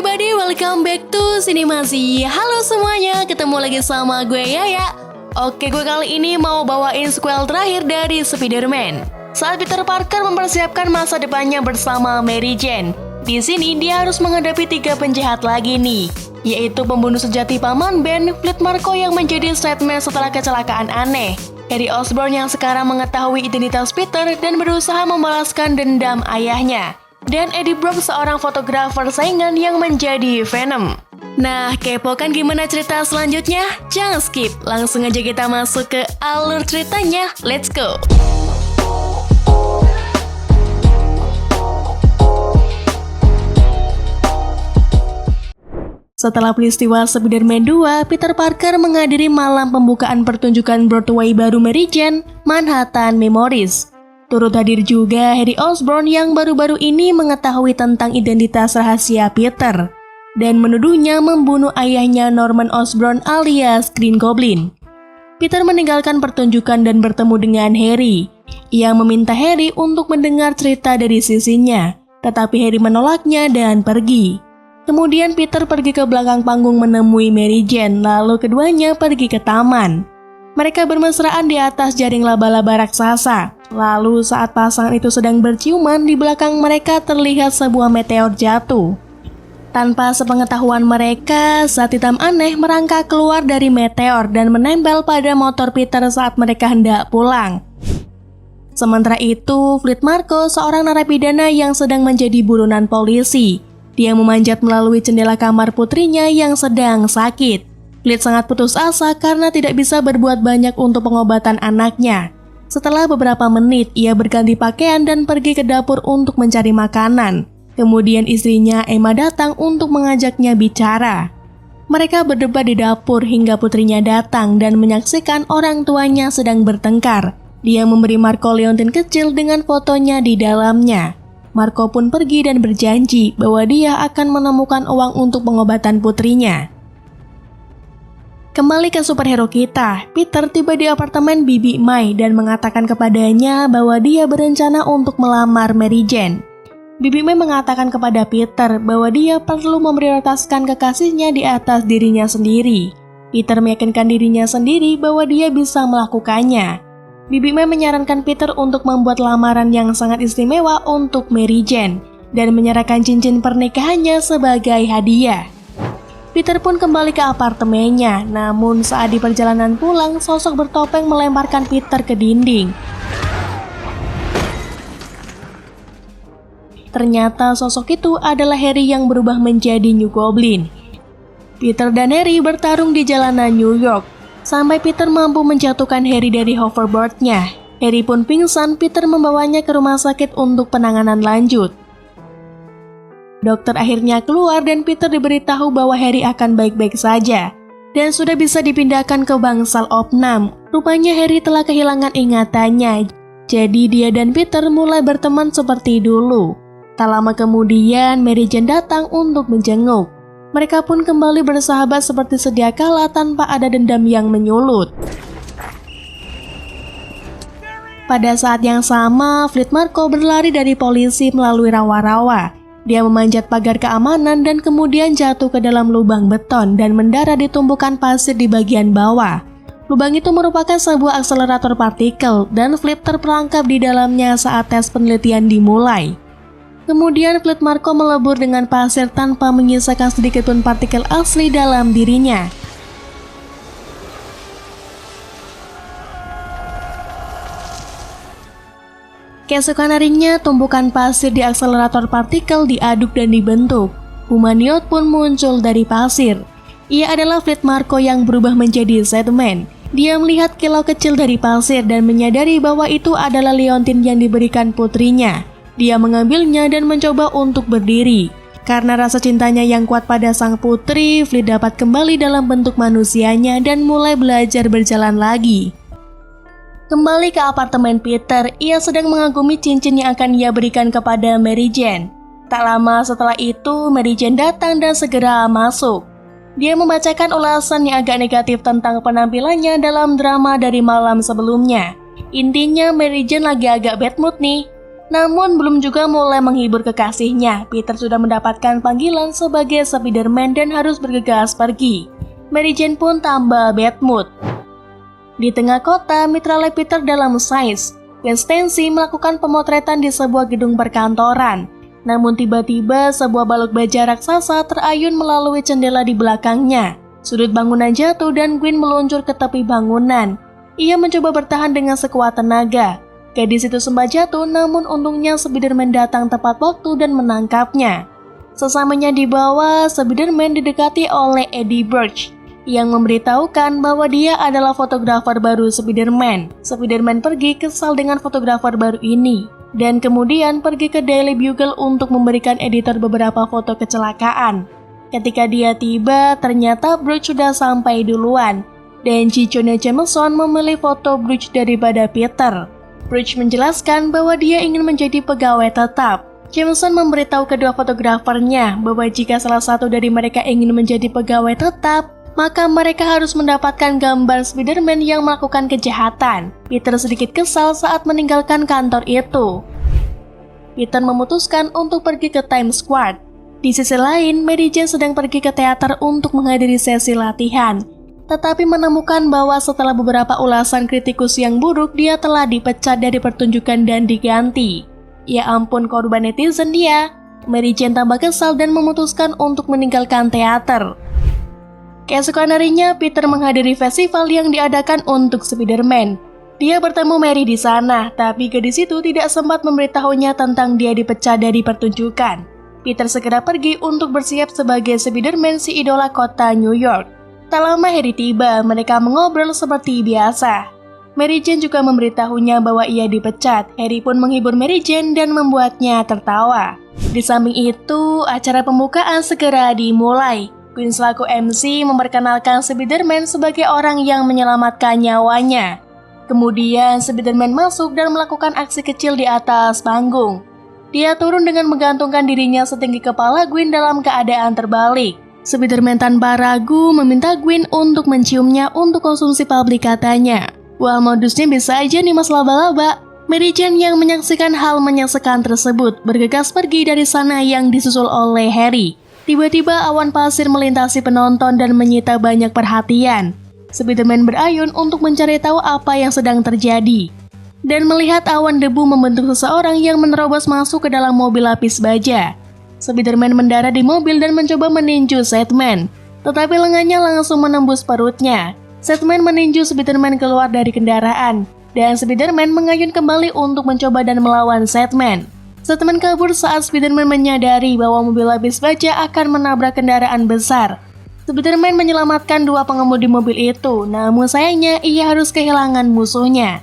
everybody, welcome back to Sinemasi. Halo semuanya, ketemu lagi sama gue Yaya. Oke, gue kali ini mau bawain sequel terakhir dari Spider-Man. Saat Peter Parker mempersiapkan masa depannya bersama Mary Jane, di sini dia harus menghadapi 3 penjahat lagi nih, yaitu pembunuh sejati paman Ben, Fleet Marko yang menjadi Sandman setelah kecelakaan aneh, Harry Osborn yang sekarang mengetahui identitas Peter dan berusaha membalaskan dendam ayahnya, dan Eddie Brock seorang fotografer saingan yang menjadi Venom. Nah, kepo kan gimana cerita selanjutnya? Jangan skip, langsung aja kita masuk ke alur ceritanya. Let's go! Setelah peristiwa Spider-Man 2, Peter Parker menghadiri malam pembukaan pertunjukan Broadway baru Mary Jane, Manhattan Memories. Turut hadir juga Harry Osborn yang baru-baru ini mengetahui tentang identitas rahasia Peter dan menuduhnya membunuh ayahnya Norman Osborn alias Green Goblin. Peter meninggalkan pertunjukan dan bertemu dengan Harry. Ia meminta Harry untuk mendengar cerita dari sisinya, tetapi Harry menolaknya dan pergi. Kemudian Peter pergi ke belakang panggung menemui Mary Jane, lalu keduanya pergi ke taman. Mereka bermesraan di atas jaring laba-laba raksasa. Lalu saat pasangan itu sedang berciuman, di belakang mereka terlihat sebuah meteor jatuh. Tanpa sepengetahuan mereka, zat hitam aneh merangkak keluar dari meteor dan menempel pada motor Peter saat mereka hendak pulang. Sementara itu, Fleet Marko, seorang narapidana yang sedang menjadi buronan polisi. Dia memanjat melalui jendela kamar putrinya yang sedang sakit. Fleet sangat putus asa karena tidak bisa berbuat banyak untuk pengobatan anaknya. Setelah beberapa menit, ia berganti pakaian dan pergi ke dapur untuk mencari makanan. Kemudian istrinya Emma datang untuk mengajaknya bicara. Mereka berdebat di dapur hingga putrinya datang dan menyaksikan orang tuanya sedang bertengkar. Dia memberi Marko leontin kecil dengan fotonya di dalamnya. Marko pun pergi dan berjanji bahwa dia akan menemukan uang untuk pengobatan putrinya. Kembali ke superhero kita, Peter tiba di apartemen Bibi Mai dan mengatakan kepadanya bahwa dia berencana untuk melamar Mary Jane. Bibi Mai mengatakan kepada Peter bahwa dia perlu memprioritaskan kekasihnya di atas dirinya sendiri. Peter meyakinkan dirinya sendiri bahwa dia bisa melakukannya. Bibi Mai menyarankan Peter untuk membuat lamaran yang sangat istimewa untuk Mary Jane dan menyerahkan cincin pernikahannya sebagai hadiah. Peter pun kembali ke apartemennya, namun saat di perjalanan pulang, sosok bertopeng melemparkan Peter ke dinding. Ternyata sosok itu adalah Harry yang berubah menjadi New Goblin. Peter dan Harry bertarung di jalanan New York, sampai Peter mampu menjatuhkan Harry dari hoverboardnya. Harry pun pingsan, Peter membawanya ke rumah sakit untuk penanganan lanjut. Dokter akhirnya keluar dan Peter diberitahu bahwa Harry akan baik-baik saja dan sudah bisa dipindahkan ke bangsal opnam. Rupanya Harry telah kehilangan ingatannya, jadi dia dan Peter mulai berteman seperti dulu. Tak lama kemudian, Mary Jane datang untuk menjenguk. Mereka pun kembali bersahabat seperti sedia kala tanpa ada dendam yang menyulut. Pada saat yang sama, Fleet Marko berlari dari polisi melalui rawa-rawa. Dia memanjat pagar keamanan dan kemudian jatuh ke dalam lubang beton dan mendarat di tumpukan pasir di bagian bawah. Lubang itu merupakan sebuah akselerator partikel dan Fleet terperangkap di dalamnya saat tes penelitian dimulai. Kemudian Fleet Marko melebur dengan pasir tanpa menyisakan sedikit pun partikel asli dalam dirinya. Keesokan harinya, tumpukan pasir di akselerator partikel diaduk dan dibentuk. Humaniot pun muncul dari pasir. Ia adalah Fleet Marko yang berubah menjadi Sandman. Dia melihat kilau kecil dari pasir dan menyadari bahwa itu adalah leontin yang diberikan putrinya. Dia mengambilnya dan mencoba untuk berdiri. Karena rasa cintanya yang kuat pada sang putri, Fleet dapat kembali dalam bentuk manusianya dan mulai belajar berjalan lagi. Kembali ke apartemen Peter, ia sedang mengagumi cincin yang akan ia berikan kepada Mary Jane. Tak lama setelah itu, Mary Jane datang dan segera masuk. Dia membacakan ulasan yang agak negatif tentang penampilannya dalam drama dari malam sebelumnya. Intinya Mary Jane lagi agak bad mood nih. Namun belum juga mulai menghibur kekasihnya, Peter sudah mendapatkan panggilan sebagai Spider-Man dan harus bergegas pergi. Mary Jane pun tambah bad mood. Di tengah kota, mitra lab Peter dalam sains, Gwen Stacy melakukan pemotretan di sebuah gedung perkantoran. Namun tiba-tiba sebuah balok baja raksasa terayun melalui jendela di belakangnya. Sudut bangunan jatuh dan Gwen meluncur ke tepi bangunan. Ia mencoba bertahan dengan sekuat tenaga. Gadis itu sempat jatuh, namun untungnya Spider-Man datang tepat waktu dan menangkapnya. Sesamanya di bawah, Spider-Man didekati oleh Eddie Brock yang memberitahukan bahwa dia adalah fotografer baru Spider-Man. Spider-Man pergi kesal dengan fotografer baru ini, dan kemudian pergi ke Daily Bugle untuk memberikan editor beberapa foto kecelakaan. Ketika dia tiba, ternyata Brock sudah sampai duluan, dan J. Jonah Jameson memilih foto Brock daripada Peter. Brock menjelaskan bahwa dia ingin menjadi pegawai tetap. Jameson memberitahu kedua fotografernya bahwa jika salah satu dari mereka ingin menjadi pegawai tetap, maka mereka harus mendapatkan gambar Spider-Man yang melakukan kejahatan. Peter sedikit kesal saat meninggalkan kantor itu. Peter memutuskan untuk pergi ke Times Square. Di sisi lain, Mary Jane sedang pergi ke teater untuk menghadiri sesi latihan. Tetapi menemukan bahwa setelah beberapa ulasan kritikus yang buruk, dia telah dipecat dari pertunjukan dan diganti. Ya ampun, korban netizen dia. Mary Jane tambah kesal dan memutuskan untuk meninggalkan teater. Keesokan harinya, Peter menghadiri festival yang diadakan untuk Spider-Man. Dia bertemu Mary di sana, tapi gadis itu tidak sempat memberitahunya tentang dia dipecat dari pertunjukan. Peter segera pergi untuk bersiap sebagai Spider-Man si idola kota New York. Tak lama Harry tiba, mereka mengobrol seperti biasa. Mary Jane juga memberitahunya bahwa ia dipecat. Harry pun menghibur Mary Jane dan membuatnya tertawa. Di samping itu, acara pembukaan segera dimulai. Gwen selaku MC memperkenalkan Spider-Man sebagai orang yang menyelamatkan nyawanya. Kemudian Spider-Man masuk dan melakukan aksi kecil di atas panggung. Dia turun dengan menggantungkan dirinya setinggi kepala Gwen dalam keadaan terbalik. Spider-Man tanpa ragu meminta Gwen untuk menciumnya untuk konsumsi publik katanya. Wah, modusnya bisa aja nih mas laba-laba. Mary Jane yang menyaksikan hal menyesakan tersebut bergegas pergi dari sana yang disusul oleh Harry. Tiba-tiba awan pasir melintasi penonton dan menyita banyak perhatian. Spider-Man berayun untuk mencari tahu apa yang sedang terjadi. Dan melihat awan debu membentuk seseorang yang menerobos masuk ke dalam mobil lapis baja. Spider-Man mendarat di mobil dan mencoba meninju Sandman, tetapi lengannya langsung menembus perutnya. Sandman meninju Spider-Man keluar dari kendaraan, dan Spider-Man mengayun kembali untuk mencoba dan melawan Sandman. Sandman kabur saat Spider-Man menyadari bahwa mobil lapis baja akan menabrak kendaraan besar. Spider-Man menyelamatkan dua pengemudi mobil itu, namun sayangnya ia harus kehilangan musuhnya.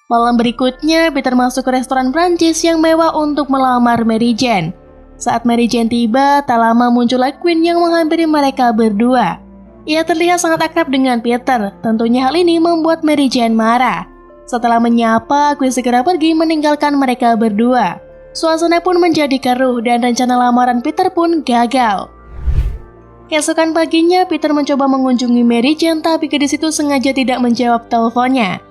Malam berikutnya, Peter masuk ke restoran Prancis yang mewah untuk melamar Mary Jane. Saat Mary Jane tiba, tak lama muncullah Gwen yang menghampiri mereka berdua. Ia terlihat sangat akrab dengan Peter, tentunya hal ini membuat Mary Jane marah. Setelah menyapa, Gwen segera pergi meninggalkan mereka berdua. Suasana pun menjadi keruh dan rencana lamaran Peter pun gagal. Keesokan paginya, Peter mencoba mengunjungi Mary Jane, tapi gadis itu sengaja tidak menjawab teleponnya.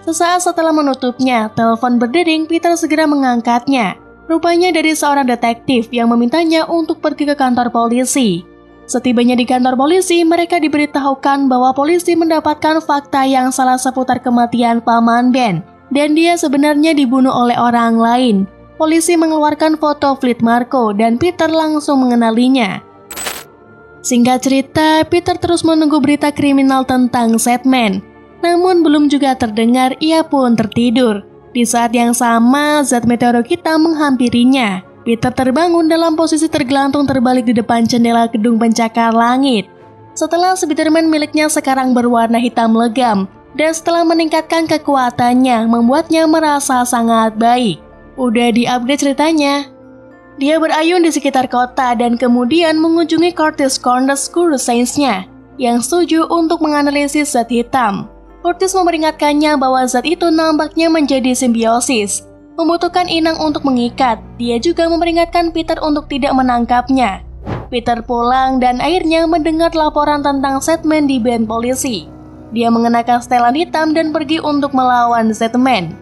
Sesaat setelah menutupnya, telepon berdering, Peter segera mengangkatnya. Rupanya dari seorang detektif yang memintanya untuk pergi ke kantor polisi. Setibanya di kantor polisi, mereka diberitahukan bahwa polisi mendapatkan fakta yang salah seputar kematian Paman Ben, dan dia sebenarnya dibunuh oleh orang lain. Polisi mengeluarkan foto Fleet Marco dan Peter langsung mengenalinya. Singkat cerita, Peter terus menunggu berita kriminal tentang Sandman. Namun belum juga terdengar, ia pun tertidur. Di saat yang sama, zat meteor hitam menghampirinya. Peter terbangun dalam posisi tergelantung terbalik di depan jendela gedung pencakar langit. Setelah Spider-Man miliknya sekarang berwarna hitam legam, dan setelah meningkatkan kekuatannya, membuatnya merasa sangat baik. Udah di-upgrade ceritanya. Dia berayun di sekitar kota dan kemudian mengunjungi Curtis Corners, guru sainsnya, yang setuju untuk menganalisis zat hitam. Curtis memperingatkannya bahwa zat itu nampaknya menjadi simbiosis, membutuhkan inang untuk mengikat. Dia juga memperingatkan Peter untuk tidak menangkapnya. Peter pulang dan akhirnya mendengar laporan tentang Sandman di band polisi. Dia mengenakan setelan hitam dan pergi untuk melawan Sandman.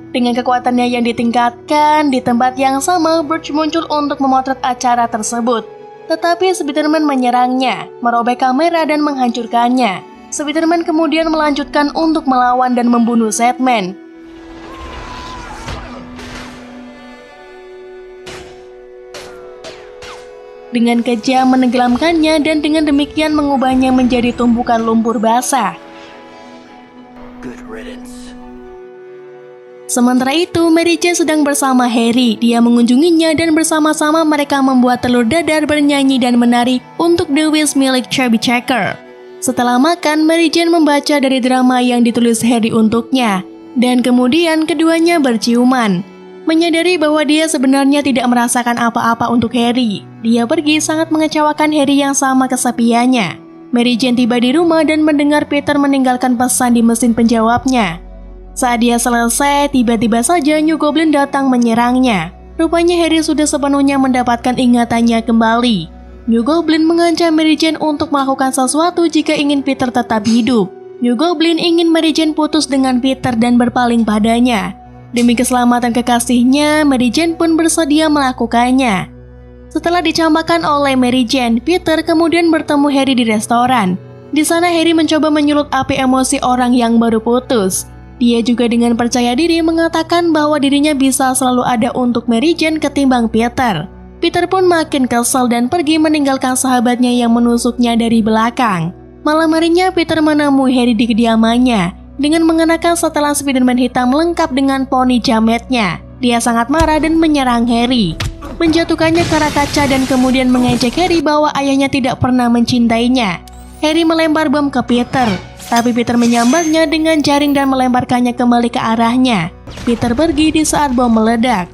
Dengan kekuatannya yang ditingkatkan, di tempat yang sama Burch muncul untuk memotret acara tersebut. Tetapi Spider-Man menyerangnya, merobek kamera dan menghancurkannya. Spider-Man kemudian melanjutkan untuk melawan dan membunuh Sandman. Dengan kejam menenggelamkannya dan dengan demikian mengubahnya menjadi tumpukan lumpur basah. Sementara itu, Mary Jane sedang bersama Harry. Dia mengunjunginya dan bersama-sama mereka membuat telur dadar, bernyanyi dan menari untuk The Wish milik Chubby Checker. Setelah makan, Mary Jane membaca dari drama yang ditulis Harry untuknya. Dan kemudian keduanya berciuman. Menyadari bahwa dia sebenarnya tidak merasakan apa-apa untuk Harry. Dia pergi sangat mengecewakan Harry yang sama kesepiannya. Mary Jane tiba di rumah dan mendengar Peter meninggalkan pesan di mesin penjawabnya. Saat dia selesai, tiba-tiba saja New Goblin datang menyerangnya. Rupanya Harry sudah sepenuhnya mendapatkan ingatannya kembali. New Goblin mengancam Mary Jane untuk melakukan sesuatu jika ingin Peter tetap hidup. New Goblin ingin Mary Jane putus dengan Peter dan berpaling padanya. Demi keselamatan kekasihnya, Mary Jane pun bersedia melakukannya. Setelah dicampakkan oleh Mary Jane, Peter kemudian bertemu Harry di restoran. Di sana Harry mencoba menyulut api emosi orang yang baru putus. Dia juga dengan percaya diri mengatakan bahwa dirinya bisa selalu ada untuk Mary Jane ketimbang Peter. Peter pun makin kesal dan pergi meninggalkan sahabatnya yang menusuknya dari belakang. Malam harinya Peter menemui Harry di kediamannya dengan mengenakan setelan Spider-Man hitam lengkap dengan poni jametnya. Dia sangat marah dan menyerang Harry, menjatuhkannya ke arah kaca dan kemudian mengejek Harry bahwa ayahnya tidak pernah mencintainya. Harry melempar bom ke Peter, tapi Peter menyambarnya dengan jaring dan melemparkannya kembali ke arahnya. Peter pergi di saat bom meledak.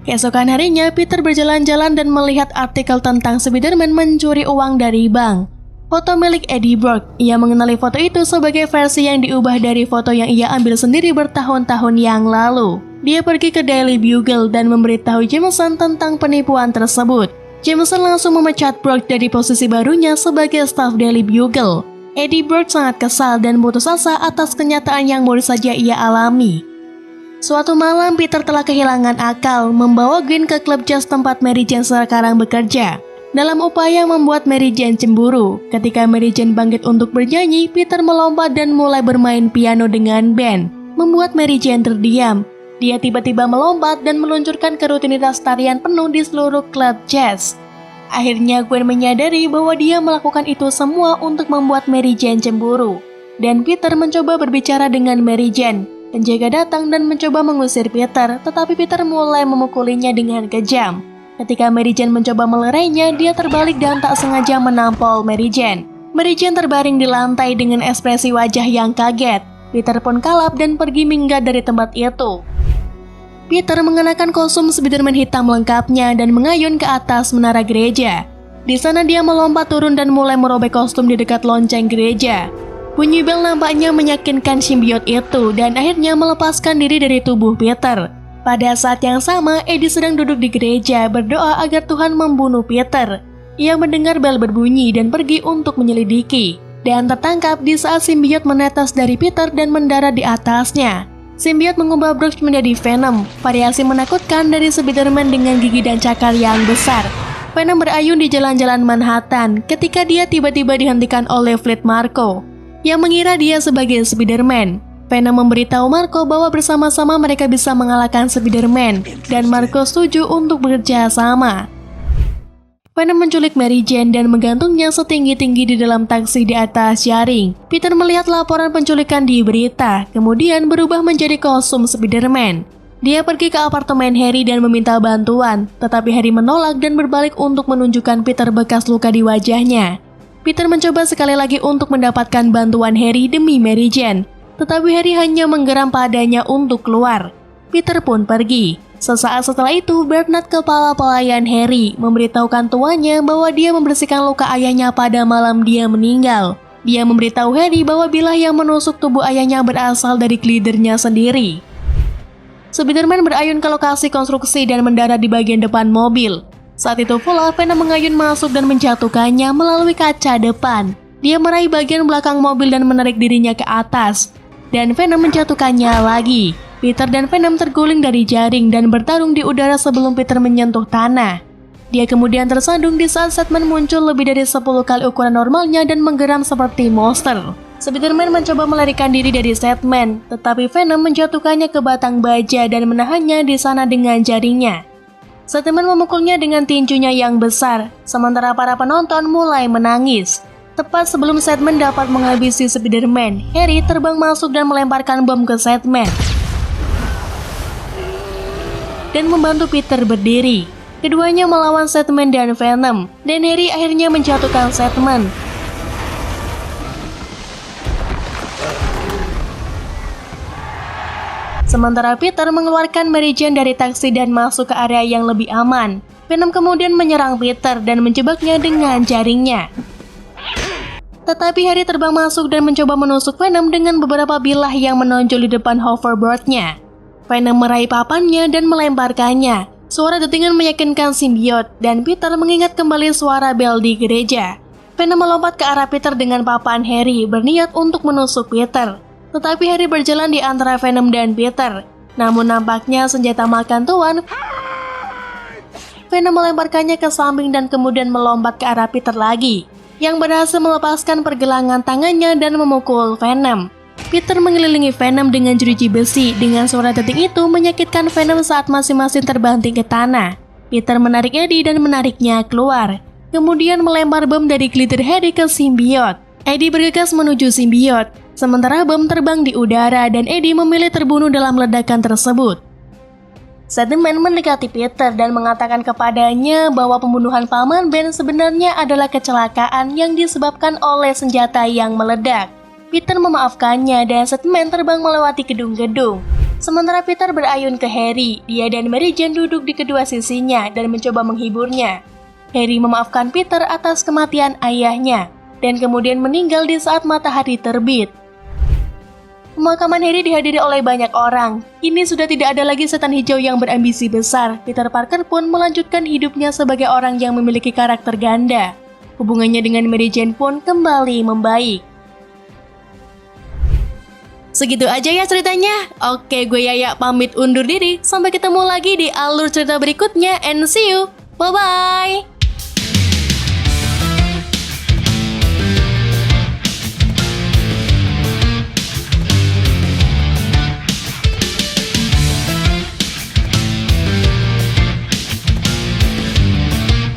Keesokan harinya, Peter berjalan-jalan dan melihat artikel tentang Spider-Man mencuri uang dari bank. Foto milik Eddie Brock. Ia mengenali foto itu sebagai versi yang diubah dari foto yang ia ambil sendiri bertahun-tahun yang lalu. Dia pergi ke Daily Bugle dan memberitahu Jameson tentang penipuan tersebut. Jameson langsung memecat Brock dari posisi barunya sebagai staf Daily Bugle. Eddie Brock sangat kesal dan putus asa atas kenyataan yang baru saja ia alami. Suatu malam Peter telah kehilangan akal, membawa Gwen ke klub jazz tempat Mary Jane sekarang bekerja. Dalam upaya membuat Mary Jane cemburu, ketika Mary Jane bangkit untuk bernyanyi, Peter melompat dan mulai bermain piano dengan band, membuat Mary Jane terdiam. Dia tiba-tiba melompat dan meluncurkan ke rutinitas tarian penuh di seluruh klub jazz. Akhirnya Gwen menyadari bahwa dia melakukan itu semua untuk membuat Mary Jane cemburu. Dan Peter mencoba berbicara dengan Mary Jane. Penjaga datang dan mencoba mengusir Peter, tetapi Peter mulai memukulinya dengan kejam. Ketika Mary Jane mencoba melerainya, dia terbalik dan tak sengaja menampol Mary Jane. Mary Jane terbaring di lantai dengan ekspresi wajah yang kaget. Peter pun kalap dan pergi minggat dari tempat itu. Peter mengenakan kostum Spider-Man hitam lengkapnya dan mengayun ke atas menara gereja. Di sana dia melompat turun dan mulai merobek kostum di dekat lonceng gereja. Bunyi bel nampaknya meyakinkan simbiot itu dan akhirnya melepaskan diri dari tubuh Peter. Pada saat yang sama, Eddie sedang duduk di gereja berdoa agar Tuhan membunuh Peter. Ia mendengar bel berbunyi dan pergi untuk menyelidiki. Dan tertangkap di saat simbiot menetas dari Peter dan mendarat di atasnya. Simbiot mengubah Brock menjadi Venom, variasi menakutkan dari Spider-Man dengan gigi dan cakar yang besar. Venom berayun di jalan-jalan Manhattan ketika dia tiba-tiba dihentikan oleh Fleet Marko, yang mengira dia sebagai Spider-Man. Venom memberitahu Marko bahwa bersama-sama mereka bisa mengalahkan Spider-Man, dan Marko setuju untuk bekerja sama. Venom menculik Mary Jane dan menggantungnya setinggi-tinggi di dalam taksi di atas jaring. Peter melihat laporan penculikan di berita, kemudian berubah menjadi kostum Spider-Man. Dia pergi ke apartemen Harry dan meminta bantuan, tetapi Harry menolak dan berbalik untuk menunjukkan Peter bekas luka di wajahnya. Peter mencoba sekali lagi untuk mendapatkan bantuan Harry demi Mary Jane, tetapi Harry hanya menggeram padanya untuk keluar. Peter pun pergi. Sesaat setelah itu, Bernard, kepala pelayan Harry, memberitahukan tuannya bahwa dia membersihkan luka ayahnya pada malam dia meninggal. Dia memberitahu Harry bahwa bilah yang menusuk tubuh ayahnya berasal dari glidernya sendiri. Spider-Man berayun ke lokasi konstruksi dan mendarat di bagian depan mobil. Saat itu pula, Venom mengayun masuk dan menjatuhkannya melalui kaca depan. Dia meraih bagian belakang mobil dan menarik dirinya ke atas. dan Venom menjatuhkannya lagi. Peter dan Venom terguling dari jaring dan bertarung di udara sebelum Peter menyentuh tanah. Dia kemudian tersandung di saat Sandman muncul lebih dari 10 kali ukuran normalnya dan menggeram seperti monster. Spider-Man mencoba melarikan diri dari Sandman, tetapi Venom menjatuhkannya ke batang baja dan menahannya di sana dengan jaringnya. Sandman memukulnya dengan tinjunya yang besar, sementara para penonton mulai menangis. Tepat sebelum Sandman dapat menghabisi Spider-Man, Harry terbang masuk dan melemparkan bom ke Sandman dan membantu Peter berdiri. Keduanya melawan Sandman dan Venom, dan Harry akhirnya menjatuhkan Sandman. Sementara Peter mengeluarkan Mary Jane dari taksi dan masuk ke area yang lebih aman. Venom kemudian menyerang Peter dan menjebaknya dengan jaringnya. Tetapi Harry terbang masuk dan mencoba menusuk Venom dengan beberapa bilah yang menonjol di depan hoverboardnya. Venom meraih papannya dan melemparkannya. Suara detingan meyakinkan simbiot, dan Peter mengingat kembali suara bel di gereja. Venom melompat ke arah Peter dengan papan Harry, berniat untuk menusuk Peter. Tetapi Harry berjalan di antara Venom dan Peter. Namun nampaknya senjata makan tuan, Venom melemparkannya ke samping dan kemudian melompat ke arah Peter lagi, yang berhasil melepaskan pergelangan tangannya dan memukul Venom. Peter mengelilingi Venom dengan jeruji besi. Dengan suara detik itu menyakitkan Venom saat masing-masing terbanting ke tanah. Peter menarik Eddie dan menariknya keluar, kemudian melempar bom dari glider Harry ke simbiot. Eddie bergegas menuju simbiot, sementara bom terbang di udara dan Eddie memilih terbunuh dalam ledakan tersebut. Sandman mendekati Peter dan mengatakan kepadanya bahwa pembunuhan Paman Ben sebenarnya adalah kecelakaan yang disebabkan oleh senjata yang meledak. Peter memaafkannya dan Sandman terbang melewati gedung-gedung. Sementara Peter berayun ke Harry, dia dan Mary Jane duduk di kedua sisinya dan mencoba menghiburnya. Harry memaafkan Peter atas kematian ayahnya dan kemudian meninggal di saat matahari terbit. Pemakaman Harry dihadiri oleh banyak orang. Kini sudah tidak ada lagi setan hijau yang berambisi besar. Peter Parker pun melanjutkan hidupnya sebagai orang yang memiliki karakter ganda. Hubungannya dengan Mary Jane pun kembali membaik. Segitu aja ya ceritanya. Oke, gue Yaya pamit undur diri. Sampai ketemu lagi di alur cerita berikutnya and see you. Bye-bye.